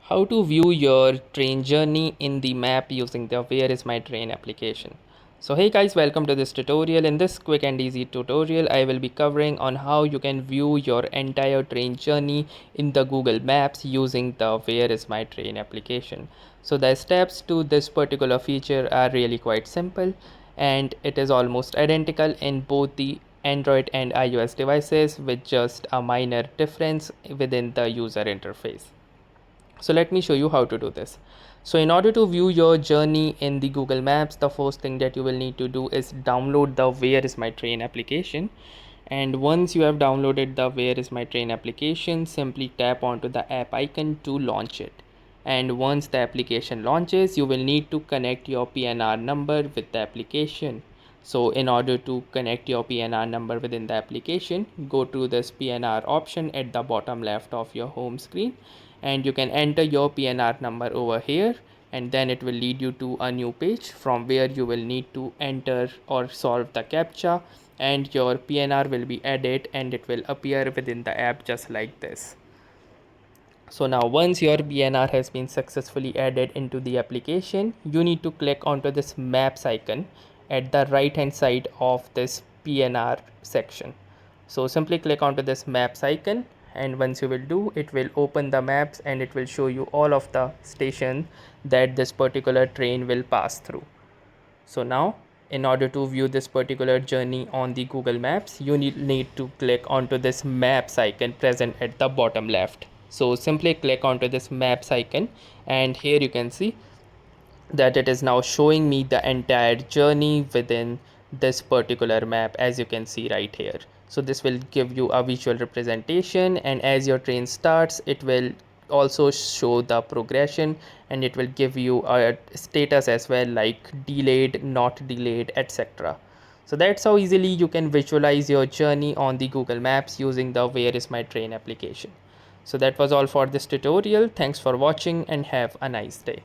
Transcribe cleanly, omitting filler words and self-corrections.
How to view your train journey in the map using the Where is my train application. So hey guys, welcome to this tutorial. In this quick and easy tutorial, I will be covering on how you can view your entire train journey in the Google Maps using the Where is my train application. So the steps to this particular feature are really quite simple, and it is almost identical in both the Android and iOS devices with just a minor difference within the user interface. So let me show you how to do this. So in order to view your journey in the Google Maps, the first thing that you will need to do is download the Where is my train application. And once you have downloaded the Where is my train application, simply tap onto the app icon to launch it. And once the application launches, you will need to connect your PNR number with the application. So in order to connect your PNR number within the application, go to this PNR option at the bottom left of your home screen, and you can enter your PNR number over here, and then it will lead you to a new page from where you will need to enter or solve the captcha, and your PNR will be added and it will appear within the app just like this. So now once your PNR has been successfully added into the application, you need to click onto this maps icon at the right hand side of this PNR section. So simply click onto this maps icon, and once you will do, it will open the maps and it will show you all of the station that this particular train will pass through. So now in order to view this particular journey on the Google Maps, you need to click onto this maps icon present at the bottom left. So simply click onto this maps icon, and here you can see that it is now showing me the entire journey within this particular map, as you can see right here. So this will give you a visual representation, and as your train starts, it will also show the progression, and it will give you a status as well, like delayed, not delayed, etc. So that's how easily you can visualize your journey on the Google Maps using the Where is my train application. So that was all for this tutorial. Thanks for watching and have a nice day.